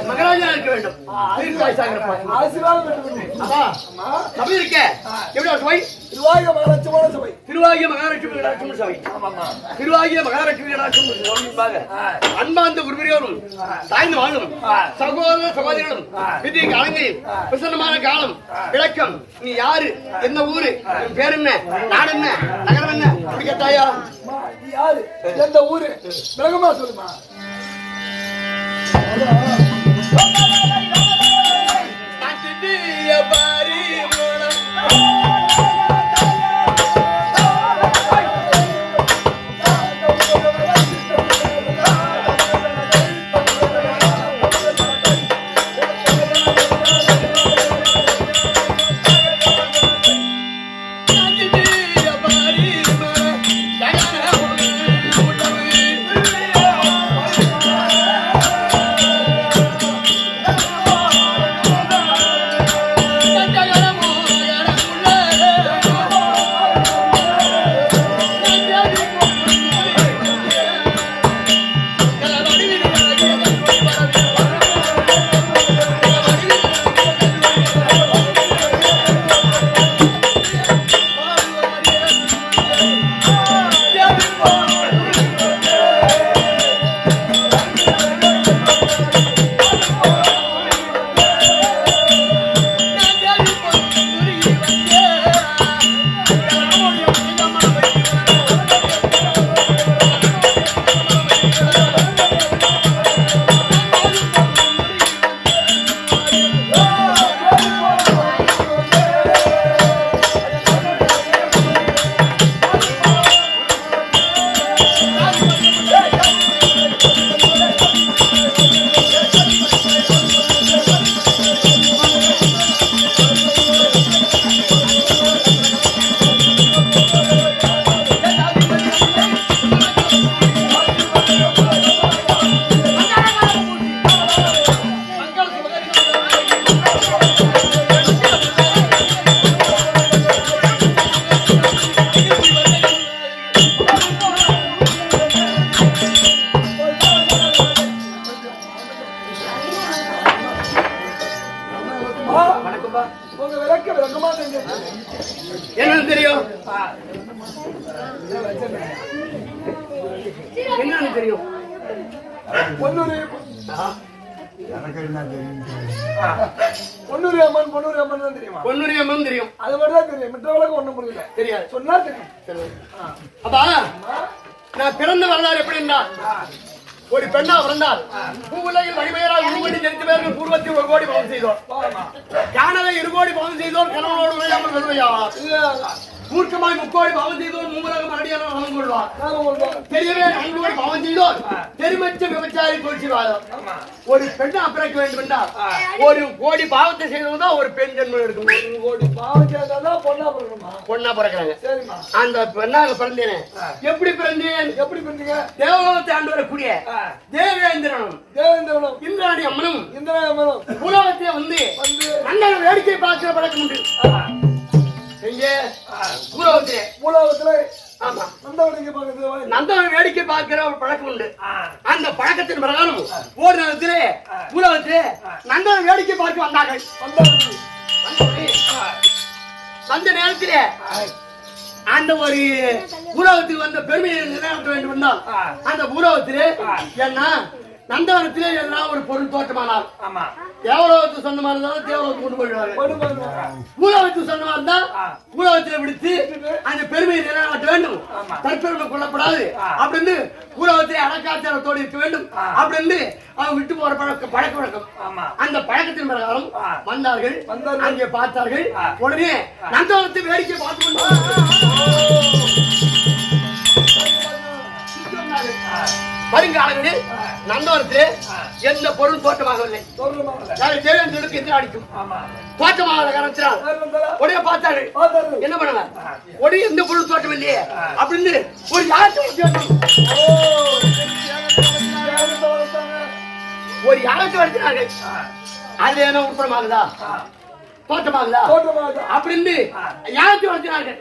மகாராஜா இருக்க வேண்டும். திருவாகிய மகாலட்சுமி சபை. திருவாகிய மகாலட்சுமி அன்பார்ந்த குருபெரியோரும் சாய்ந்து வாழும் சகோதர சகோதரிகளும் விதி காலங்களில் பிரசன்னமான காலம் விளக்கம். நீ யாரு, என்ன ஊரு, பேர் என்ன, நாடு என்ன, நகரம் என்ன அப்படி கேட்டாயா? யாரு, எந்த ஊரு, விளக்கமா சொல்லுமா. என்னன்னு தெரியும்? என்னன்னு தெரியும்? பொன்னூரி அம்மன், பொன்னூரி அம்மன் தான் தெரியுமா? பொன்னூரி அம்மன் தெரியும். அது மட்டும் தான் தெரியும். மற்ற வழக்கம் ஒண்ணும் புரியல. தெரியாது. சொன்னா தெரியும். அப்பா நான் பிறந்த வரலாறு எப்படி இருந்தா, ஒரு பெண்ணா பிறந்தால் பூவுலகில் வழிபெயரால் உருவடி தெரிந்து பேர்கள் பூர்வத்தில் 1 கோடி பாவம் செய்தோர், யானவை 2 கோடி பாவம் செய்தோர், கணவனோடு உரையாமல் வருவையாவார், மூர்க்கமாய் 3 கோடி பாவம் செய்தோர், மூவரகம் அடியான நலம் கொள்வார், தெரியவே 4 கோடி பாவம் செய்தோர், தெருமற்ற விபச்சாரி தோல்சிவாதம். ஒரு பெண்ணா பிறக்க வேண்டும் என்றால் 1 கோடி பாவத்தை செய்தவங்க ஒரு பெண் ஜென்மம் எடுக்கும். 1 கோடி பாவம் செய்தா பொண்ணா பிறக்கணுமா? பொண்ணா பிறக்கிறாங்க. சரிம்மா. அந்த பெண்ணாக பிறந்தேனே. எப்படி பிறந்தேன்? எப்படி பிறந்தீங்க? தேவலோகத்தை ஆண்டு வரக்கூடிய தேவேந்திரனும் இந்திராணி அம்மனும் பூலோகத்தை வந்து நல்ல வேடிக்கை பார்க்கிற பழக்கம் உண்டு. பூலோகத்துல ஆமா, நந்தவன் வேடிக்கை பார்க்கிற ஒரு பழக்கம் உண்டு. அந்த பழக்கத்தின் பிரகாரம் ஒரு நேரத்திலே பூலோகத்திலே நந்தவன் வேடிக்கை பார்க்க வந்தார்கள். அந்த நேரத்திலே அந்த ஒரு பூலோகத்துக்கு வந்த பெருமையை நிலைநாட்ட வேண்டும் என்றால் அந்த பூலோகத்திலே என்ன நந்தவனத்திலே எல்லாம் ஒரு பொருள் தோற்றமானால் தேவலோகத்துக்கு சொந்தமா இருந்தாலும் தேவலோகத்துக்கு கொண்டு போயிடுவாங்க. பூலோகத்துக்கு சொந்தமா இருந்தா பூலோகத்திலே விடுத்து அந்த பெருமையை நிலைநாட்ட வேண்டும், தற்பெருமை கொள்ளப்படாது அப்படின்னு பூலோகத்திலே அடக்காச்சாரத்தோடு இருக்க வேண்டும் அப்படின்னு அவங்க விட்டு போற பழக்க வழக்கம். அந்த பழக்கத்தின் பிரகாரம் வந்தார்கள். அங்கே பார்த்தார்கள். உடனே நந்தவனத்தை வேடிக்கை பார்த்து வருங்காலங்களில் நந்தவனத்திலே எந்த பொருள் தோற்றமாகவில்லை. தேவேந்திரனுக்கு எதிராக அடிக்கும் தோற்றமாக காரணத்தினால் உடைய பார்த்தார்கள். என்ன பண்ணல, உடைய எந்த பொருள் தோற்றம் இல்லையே அப்படின்னு ஒரு யாத்திரை ஒரு யாகத்தை நடத்தினார்கள். அது என்ன உட்படமாகுதா தோற்றமாகுதா அப்படின்னு யாகத்தை நடத்தினார்கள்.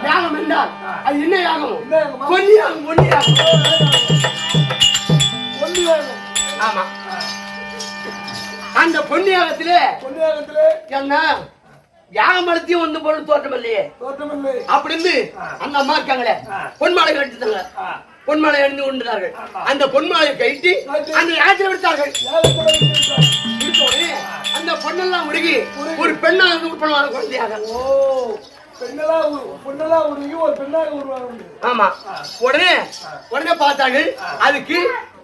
யாகம் என்றால் அது என்ன யாகம்? பொன்னி யாகம். பொன்னி யாகம். ஆமா. அந்த பொன்னி யாகத்திலே என்ன யாகம் நடத்தியும் வந்து பொருள் தோற்றம் இல்லையே அப்படின்னு அந்த அம்மா இருக்காங்களே பொன்மாலை கட்டிட்டாங்க. பொன்மாலை அணிந்து கொண்டார்கள். அந்த பொன்மாலையை கட்டி அந்த யாத்திரை விடுத்தார்கள். அந்த பொண்ணெல்லாம் உருகி ஒரு பெண்ணாக உட்படுவாங்க குழந்தையாக. ஆமா. உடனே பார்த்தார்கள் அதுக்கு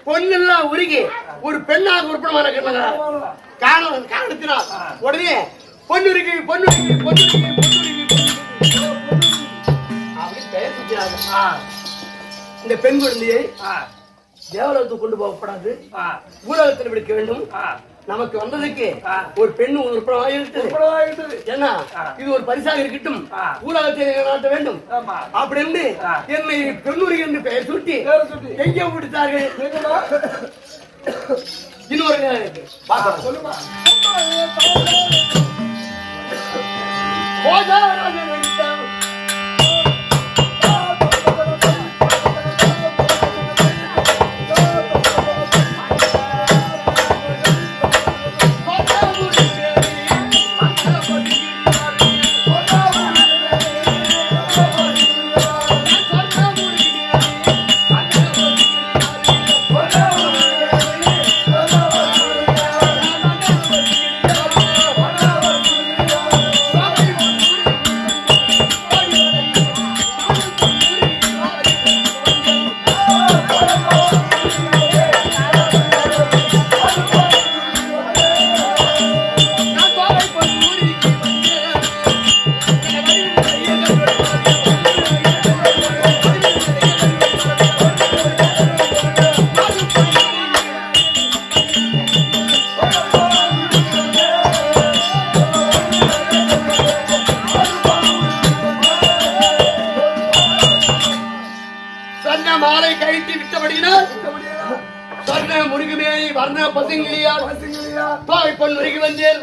பொண்ணெல்லாம் உருகி ஒரு பெண்ணாக உட்படுவான காரணத்தினால் உடனே பொண்ணுருகி பொண்ணுருகி பொண்ணுருகி பொண்ணுருகி அப்படின்னு பெயர் சுற்றினாங்க. இந்த பெண் குழந்தையை தேவலோகத்துக்கு கொண்டு போகப்படாது, ஊரகத்தில் விடுக்க வேண்டும். நமக்கு வந்ததுக்கு ஒரு பெண்ணு உட்படமாகிவிட்டது. ஏன்னா இது ஒரு பரிசாக இருக்கட்டும், ஊரகத்தை நாட்ட வேண்டும் அப்படின்னு என்னை பெண்ணுரி என்று பெயர் சுட்டி எங்கே விடுத்தார்கள். இன்னொரு சொல்லுமா மாலை கழித்து விட்டபடியினால் சொன்ன முருகுமே வர்ண பசுங்கிலியார் தோகை பொன்னுருகி வந்தேன்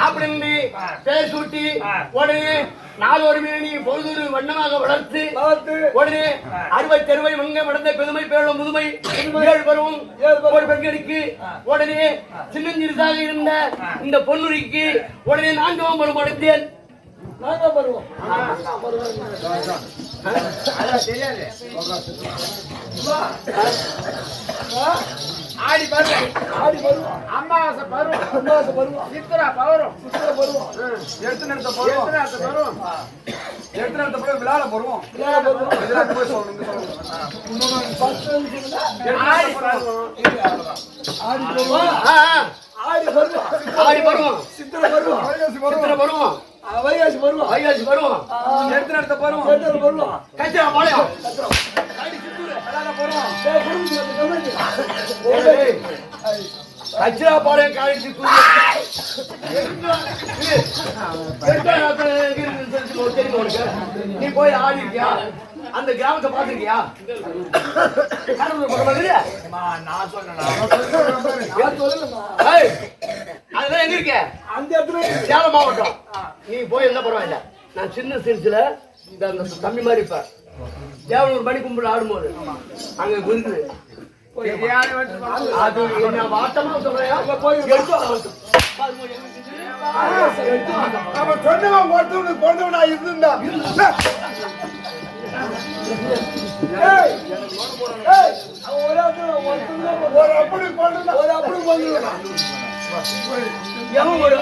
அப்படின்னு பேர் சூட்டி உடனே நாலொரு மேனி பொழுது வண்ணமாக வளர்த்து உடனே அறுவை தெருவை மங்க மடந்த பெருமை பேரும் முதுமை ஏழு பருவம் ஒரு பெண்களுக்கு உடனே சின்னஞ்சிறுதாக இருந்த இந்த பொன்னுரிக்கு உடனே 4 பருவம் அடைந்தேன். ஆடி பருவம், ஆடி பருவம், அமாவாசை பருவம், அமாவாசை பருவம், சித்திரா பருவம், சித்திரா பருவம், எடுத்து நடத்த பருவம், எடுத்து நடத்த பருவம், எடுத்து நடத்த பருவம், விழால பருவம், விழால பருவம், இதெல்லாம் போய் சொல்லணும். ஆடி பருவம், ஆடி பருவம், ஆடி பருவம், ஆடி பருவம், சித்திரா பருவம், சித்திர பருவம், வைகாசி பருவம், வைகாசி பருவம், எடுத்து நடத்த பருவம், எடுத்து பருவம், கச்சா பாளையம், கச்சா பாளையம் காய்ச்சி நீ போய் ஆடி இருக்கியா? அந்த கிராமத்தை பாத்துருக்கியா? நான் சொன்னேன். அதெல்லாம் எங்க இருக்க? அந்த இடத்துல சேலம் மாவட்டம். நீ போய் என்ன பரவாயில்ல. நான் சின்ன சிறுசுல இந்த தம்பி மாதிரி இருப்ப தேவனூர் மணி கும்பிட்டு ஆடும்போது அங்க இருக்குது. அது என்ன வாட்டமா சொல்றேன். சொன்னவன் ஒருத்தவனுக்கு பொண்ணவனா இருந்தா ஒரு அப்படி பொண்ணு ஒரு அப்படி பொண்ணு எவன் ஒரு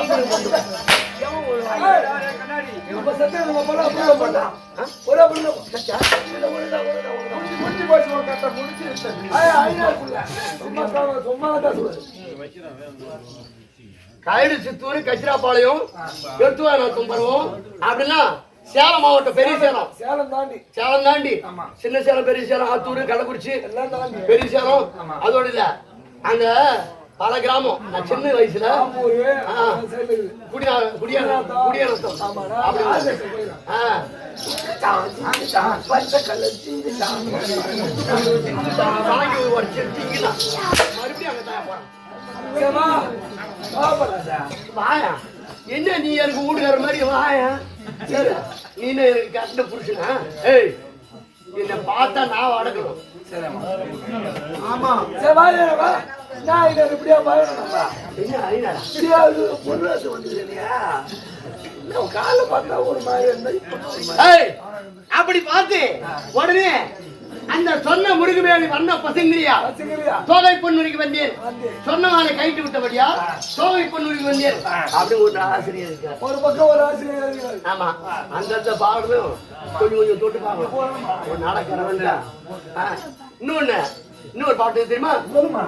கயிறு சித்தூர் கச்சிராப்பாளையம் எடுத்துவாரம் பருவம் அப்படின்னா சேலம் மாவட்டம் பெரிய சேலம். சேலம் தாண்டி சின்ன சேலம் பெரிய சேலம் ஆத்தூர் கள்ளக்குறிச்சி பெரிய சேலம் அதோட இல்ல அங்க பல கிராமம். நான் சின்ன வயசுல குடியானத்தம் அப்படி திரும்பி அங்கதான் போறான். ஏம்மா, கோவப்படாத. வாயா என்ன நீ எனக்கு வீட்டுக்கார மாதிரி வாயா சரி நீ எனக்கு கஷ்ட புருஷனா ஏய் என்ன பார்த்தா நான் அடக்கணும் ஆமா சரி வா நான் இதை இப்படியா பயணம்ப்பா என்ன அறியாடா தெரியாது பொருளாசு வந்தது இல்லையா காலை பார்த்தா ஒரு மாதிரி இருந்தா ஏய் அப்படி பார்த்து உடனே அந்த சொன்ன முருகவேலி வந்த பசங்கிரியா தோகை பொன்னுரிக்கு வந்தேன் சொன்னவானை கைட்டு விட்டபடியா தோகை பொன்னுரிக்கு வந்தேன் அப்படி ஒரு ஆசிரியர் இருக்கார் ஒரு பக்கம் ஒரு ஆசிரியர் இருக்கிறார் ஆமா அந்த பாடலும் கொஞ்சம் கொஞ்சம் தொட்டு பார்க்கலாம் ஒரு நடக்கிறவன் இன்னொரு பாட்டு தெரியுமா சொல்லுமா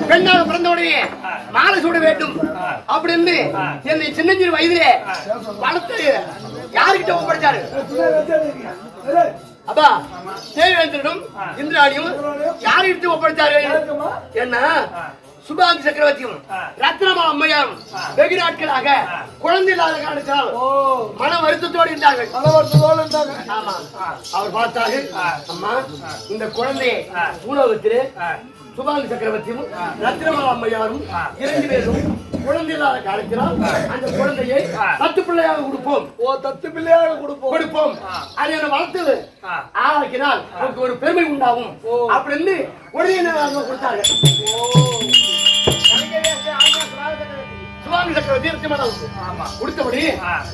பெண்ணாக பிறந்த உடனே மாலை சூட வேண்டும் அப்படின்னு என்னை சின்னஞ்சிறு வயதிலே வளர்த்து யாருக்கிட்ட ஒப்படைச்சாரு அப்பா தேவேந்திரனும் இந்திராணியும் யாருக்கிட்ட ஒப்படைச்சாரு என்ன சுபாங்கி சக்கரவர்த்தியும் ரத்னமா அம்மையாரும் வெகு நாட்களாக குழந்தை இல்லாத காரணத்தால் மன வருத்தத்தோடு இருந்தார்கள். ஆமா அவர் பார்த்தாரு அம்மா இந்த குழந்தையை பூலோகத்திலே சுபாங்கி சக்கரவர்த்தியும் ரத்னமா அம்மையாரும் 2 பேரும் குழந்தை இல்லாத காலத்தினால் அந்த குழந்தையை தத்து பிள்ளையாக கொடுப்போம். தத்து பிள்ளையாக கொடுப்போம் அது என்ன வளர்த்தது ஆளாக்கினால் நமக்கு ஒரு பெருமை உண்டாகும் அப்படின்னு உடனே கொடுத்தாங்க. சுபாங்கி சக்கரவர்த்தி கொடுத்தபடி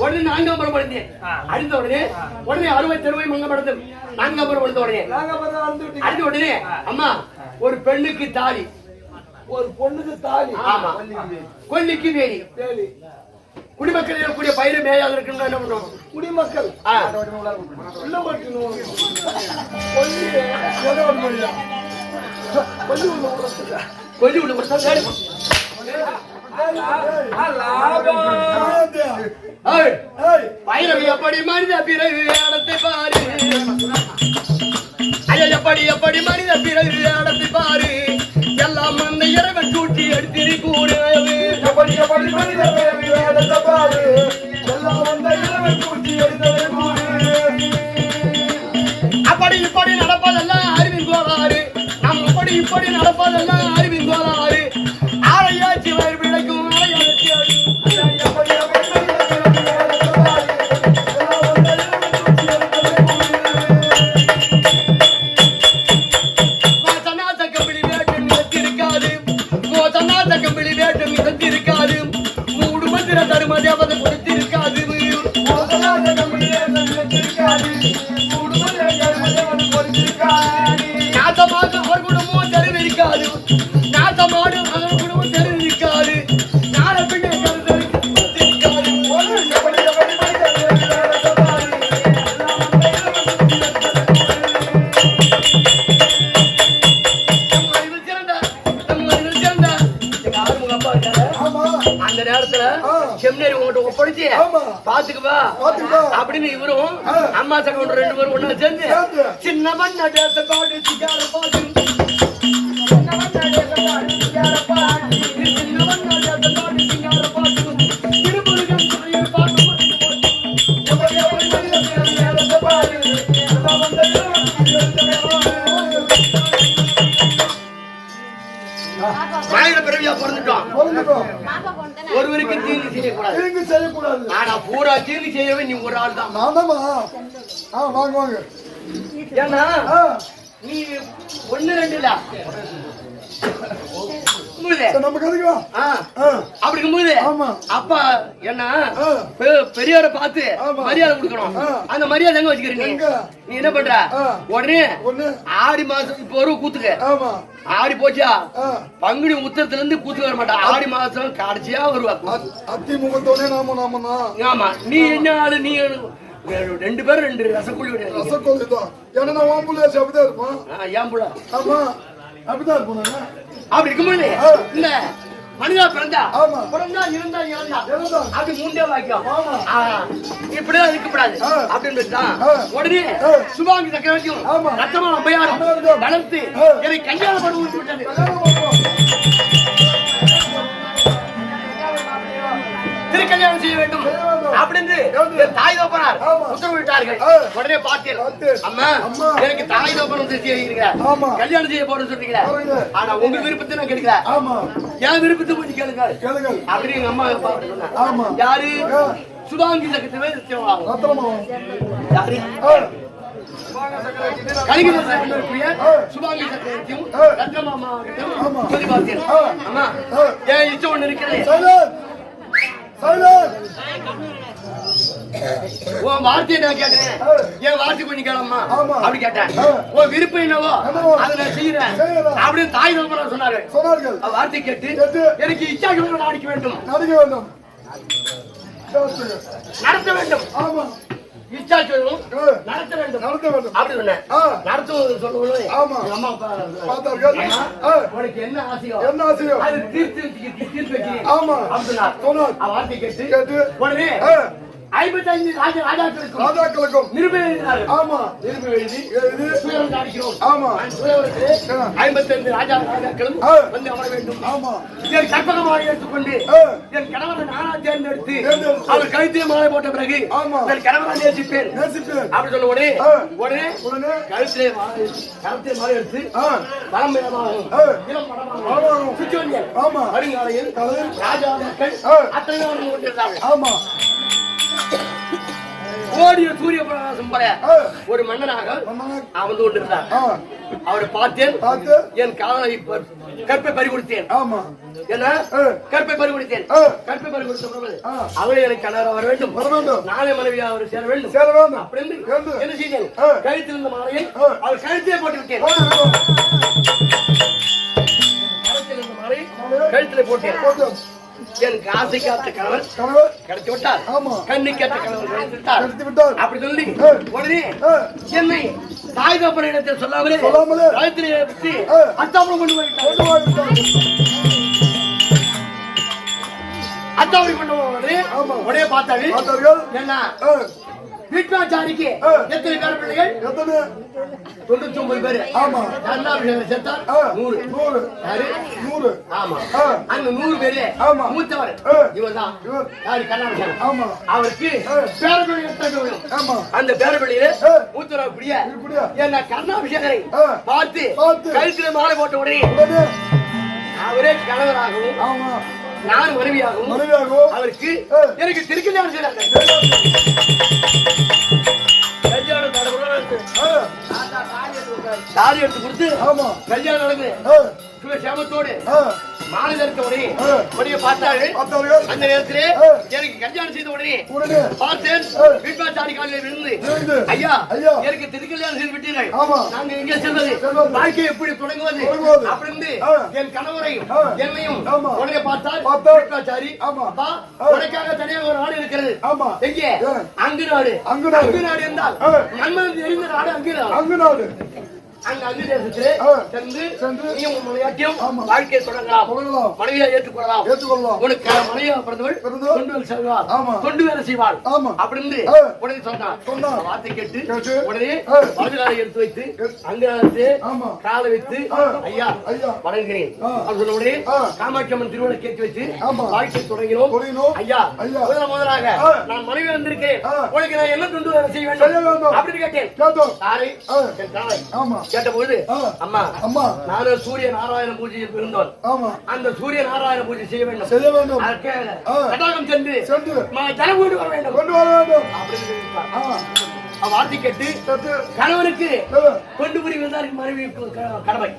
உடனே 4ஆம் பருவம் அடைந்தேன். அழிந்த உடனே உடனே 60 தெருவை மங்கப்படுத்து 4ஆம் பருவம் அடைந்த உடனே அழிந்த உடனே அம்மா ஒரு பெண்ணுக்கு தாலி ஒரு பொண்ணுக்கு தாலி ஆமா கொல்லிக்கு வேலி குடிமக்கள் இருக்கக்கூடிய பயிரை மேயாக இருக்குன்னு என்ன பண்றோம் குடிமக்கள் கொல்லி உள்ள கொடுத்தா பயிரவி எப்படி மனித பிறகு இடத்தை பாரு எப்படி எப்படி மனித பிறகு இடத்தை பாரு எல்லாம் அந்த இறைவன் கூட்டி எடுத்திரு கூறு எப்படி எப்படி மனித பிறகு இடத்தை பாரு எல்லாம் அந்த இறைவன் கூட்டி எடுத்தது அப்படி இப்படி நடப்பதெல்லாம் அறிவின் கோளாறு நாம் அப்படி இப்படி நடப்பதெல்லாம் அறிவின் கோளாறு ஆரையாச்சி வயிறு பிழைக்கும் இருக்காது மூடு மந்திர தரும தேவதை கொடுத்திருக்காது நாட்டமாக அவர் குடும்பம் தெரிவிக்காது நாட்டமாடு அவர் குடும்பம் தெரிவிக்காது நாள பின்ன அந்த நேரத்துல செம்னேரி உங்கள்கிட்ட ஒப்படைச்சு பாத்துக்குவா அப்படின்னு இவரும் அம்மா சகோதரர் 2 பேரும் ஒண்ணா சேர்ந்து சின்ன மண்ண பாட்டு மாயிர பிறவியா பிறந்துட்டோம். ஒருவருக்கு தீங்கு செய்யக்கூடாது. தீங்கு செய்யக்கூடாது. ஆனா பூரா தீங்கு செய்யவே நீ ஒரு ஆள் தான். நான்தாம்மா. வாங்க வாங்க. ஏன்னா நீ 1 2 இல்ல நமக்கு எதுக்கு? அப்படி இருக்கும்போது ஆமா. அப்பா என்ன பெரியவரை பார்த்து மரியாதை கொடுக்கணும். அந்த மரியாதை எங்க வச்சுக்கிறீங்க? நீ என்ன பண்ற? உடனே ஆடி மாசம் இப்ப ஒரு கூத்துக்கு ஆடி போச்சா பங்குனி உத்தரத்துல இருந்து கூத்துக்கு வர மாட்டா. ஆடி மாசம் கடைசியா வருவா. அதிமுகத்தோட ஆமா. நீ என்ன ஆளு? நீ 2 பேரும் 2 ரசக்குள்ளி ரசக்குள்ளி தான். ஏன்னா நான் வாம்புல அப்படிதான் இருப்பான். ஏன் புள்ள? ஆமா அப்படிதான் இருப்போம். அப்படி இருக்கும்போது இந்த மனிதா பிறந்தா பிறந்தா இருந்தா இறந்தா அது 3 வாக்கியம். இப்படிதான் இருக்கக்கூடாது அப்படின்னு உடனே சுபாங்கி சக்கரவர்த்தியும் ரத்தமா அம்பையாரும் வளர்த்து என்னை கல்யாணம் பண்ண விட்டது. திருக்கல்யாணம் செய்ய வேண்டும் அப்படின்னு தாய் தோப்பனார் உத்தரவிட்டார்கள். உடனே பார்த்தேன், அம்மா எனக்கு தாய் தோப்பனம் கல்யாணம் செய்ய போறேன்னு சொல்றீங்களா? ஆனா உங்க விருப்பத்தை நான் கேட்கிறேன். என் விருப்பத்தை கொஞ்சம் கேளுங்க அப்படின்னு எங்க அம்மா யாரு? சுபாங்கி சக்கரவர்த்தி யாரு? சுபாங்கி சக்கரவர்த்தியும் ரத்னமாமா சொல்லி பார்த்தேன். அம்மா என் இஷ்டம் ஒண்ணு இருக்கிறது. உன் வார்த்தையை நான் கேட்டேன். என் வார்த்தை கொஞ்சம் கேளம்மா அப்படி கேட்டேன். உன் விருப்பம் என்னவோ அதை நான் செய்யறேன் அப்படின்னு தாய் தகவல் சொன்னார்கள். வார்த்தை கேட்டு எனக்கு இச்சாக அடிக்க வேண்டும், நடத்த வேண்டும். இச்சாச்சோம் நடத்த வேண்டும் அப்படி சொன்னேன். நடத்துவது சொல்லணும். அம்மா பார்த்தார்கள். உனக்கு என்ன ஆசையோ அது தீர்த்து வைக்கிறேன் அப்படின்னா வார்த்தை கேட்டு உடனே 55 ராஜாக்களுக்கும் நிருபம் எழுதி சுயம் காணிக்கிறோம். 55 ராஜாக்களும் வந்து அமர வேண்டும். என் கற்பகமாக எடுத்துக்கொண்டு என் கணவரை நானா தேர்ந்தெடுத்து அவர் கழுத்திலே மாலை போட்ட பிறகு என் கணவரை நேசிப்பேன் அப்படி சொன்ன உடனே கழுத்திலே மாலை எடுத்து வளம் இளம் மரமாகவும் சுற்றி வந்தேன். வருங்காலையில் ராஜா மக்கள் அத்தனை கொண்டிருந்தார்கள். ஓடிய சூரிய பிரகாசம் போல ஒரு மன்னனாக அமர்ந்து கொண்டிருந்தார். அவரை பார்த்தேன். என் காதலை கற்பை பறிகொடுத்தேன். என்ன கற்பை பறிகொடுத்தேன். கற்பை பறிகொடுத்த அவரை எனக்கு கணவராக வர வேண்டும், நாளை மனைவியாக அவர் சேர வேண்டும் அப்படின்னு என்ன செய்தேன்? கழுத்தில் இருந்த மாலையை அவர் கழுத்திலே போட்டு விட்டேன். கழுத்தில் இருந்த மாலை கழுத்திலே போட்டேன். என் காசை காத்த கணவர் கிடைத்து விட்டார். கண்ணு கேட்ட கணவர் கிடைத்து விட்டார். அப்படி சொல்லி உடனே என்னை தாய் தகப்பன் இடத்தில் சொல்லாமலே கழுத்திலே வச்சு அத்தாபுரம் கொண்டு போயிட்டார். அத்தாபுரி கொண்டு உடனே பார்த்தார்கள். என்ன வீட்டாச்சாரிக்கு எத்தனை பேர் பிள்ளைகள்? 99 பேரு. கருணாபிஷேகம் சேர்த்தார் 100. ஆமா அந்த 100 பேரு மூத்தவர் இவர் தான். யாரு? கருணாபிஷேகம். அவருக்கு பேரபிள்ளை. அந்த பேரபிள்ளையில மூத்தவர் அப்படியே என்ன கருணாபிஷேகரை பார்த்து கழுத்திலே மாலை போட்ட உடனே அவரே கணவராகவும் நான் மனைவியாகவும் அவருக்கு எனக்கு திருக்கல்யாணம் செய்தார்கள். தாலி எடுத்து கொடுத்து கல்யாணம் நடக்குது. சேமத்தோடு மாநிலத்த உடனே பார்த்தார்கள். அந்த நேரத்திலே எனக்கு கல்யாணம் செய்த உடனே பார்த்தேன். வீட்டாச்சாரி காலையில் விழுந்து, ஐயா எனக்கு திருக்கல்யாணம் செய்து விட்டீர்கள், நாங்க எங்கே செல்வது, வாழ்க்கை எப்படி தொடங்குவது அப்படின்னு என் கணவரையும் என்னையும் உடனே பார்த்தால் வீட்டாச்சாரி, உனக்காக தனியாக ஒரு நாடு இருக்கிறது. எங்கே? அங்கு நாடு. அங்கு நாடு என்றால் மன்மதன் எரிந்த நாடு. அங்கு நாடு அங்க அங்கு தேசத்திலே சென்று நீ உன் மனைவியாட்டியும் வாழ்க்கையை தொடங்கலாம், மனைவியா ஏற்றுக்கொள்ளலாம். உனக்கு மனைவியா பிறந்தவள் தொண்டு வேலை செய்வாள், தொண்டு வேலை செய்வாள் அப்படின்னு உடனே சொன்னான். வார்த்தை கேட்டு உடனே வலதுகாலை எடுத்து வைத்து அங்க காலை வைத்து ஐயா வணங்குகிறேன் அப்படின்னு சொன்ன உடனே காமாட்சி அம்மன் திருவிழா கேட்டு வச்சு வாழ்க்கை தொடங்கினோம். ஐயா முதலாக நான் மனைவி வந்திருக்கேன், உனக்கு நான் என்ன தொண்டு வேலை செய்ய வேண்டும் அப்படின்னு கேட்டேன். கேட்டபோது அம்மா நானும் சூரிய நாராயண பூஜையில் இருந்தோம், அந்த சூரிய நாராயண பூஜை செய்ய வேண்டும், கட்டாகம் சென்று ஜனம் கொண்டு வர வேண்டும் அப்படின்னு வார்த்தை கேட்டு கணவனுக்கு கொண்டு புரிவதுதான் மனைவி கடமை.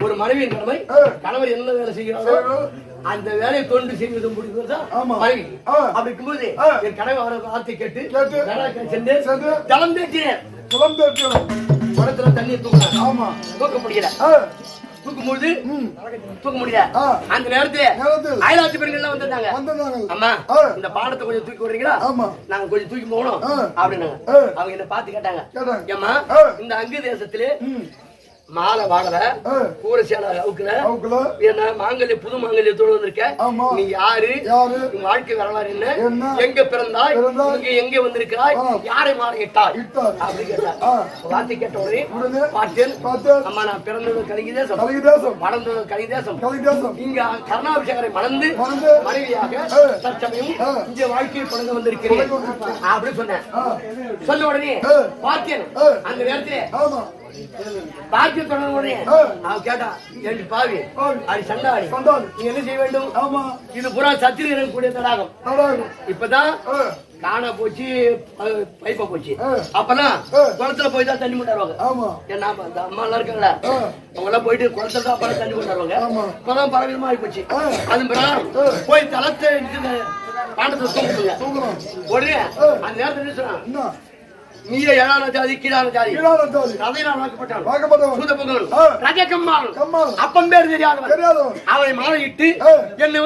ஒரு மனைவியின் கடமை. கணவர் என்ன வேலை செய்கிறாரோ அந்த வேலையை கொண்டு செய்வது முடிவதுதான் மனைவி. அப்படி இருக்கும்போது என் கணவர் வார்த்தை கேட்டு சென்று ஜலம் தேற்றினேன். குடத்துல தண்ணியை தூக்கினேன், தூக்க முடியல. தூக்கும்போது தூக்க முடியல. அந்த நேரத்துல அயலாட்சி பெண்கள் வந்திருந்தாங்க. அம்மா இந்த பாடத்தை கொஞ்சம் தூக்கி விடுறீங்களா, நாங்க கொஞ்சம் தூக்கி போகணும் அப்படின்னாங்க. அவங்க என்ன பார்த்து கேட்டாங்க, ஏம்மா இந்த அங்கு தேசத்திலே மாலை வாடல கூரை சேலை அவுக்கல என்ன மாங்கல்ய புது மாங்கல்யத்தோடு வந்திருக்க, நீ யாரு, உன் வாழ்க்கை வரலாறு என்ன, எங்க பிறந்தாய், எங்க வந்திருக்கிறாய், யாரை மாலை இட்டாய் அப்படி கேட்டார். வார்த்தை கேட்ட உடனே பார்த்தேன், அம்மா நான் பிறந்தது கலிங்க தேசம், வளர்ந்தது கலிங்க தேசம், இங்க கருணாபிஷேகரை மணந்து மனைவியாக தற்சமயம் இங்க வாழ்க்கையை தொடங்க வந்திருக்கிறேன் அப்படின்னு சொன்னேன். சொன்ன உடனே பார்த்தேன் அந்த நேரத்திலே பாக்கியம் தொடர்ந்து உடனே அவன் கேட்டான், ஏண்டி பாவி அது சண்டாடி நீங்க என்ன செய்ய வேண்டும், இது புறா சத்திரியன் கூடிய தடாகம், இப்பதான் காணா போச்சு பைப்பா போச்சு, அப்பெல்லாம் குளத்துல போய் தான் தண்ணி கொண்டாடுவாங்க. ஏன்னா அந்த அம்மா எல்லாம் இருக்காங்களா அவங்க எல்லாம் போயிட்டு குளத்துல தான் அப்பெல்லாம் தண்ணி கொண்டாடுவாங்க. இப்பதான் பரவலமா ஆகி போச்சு. அது பிரகாரம் போய் தளத்தை பாண்டத்தை தூங்குங்க. உடனே அந்த நேரத்தில் சொன்னா நீயே ஏழான ஜாதி கீழான ஜாதி அப்பம் பேர் தெரியாதவன் அவனை மாலையிட்டு என்னை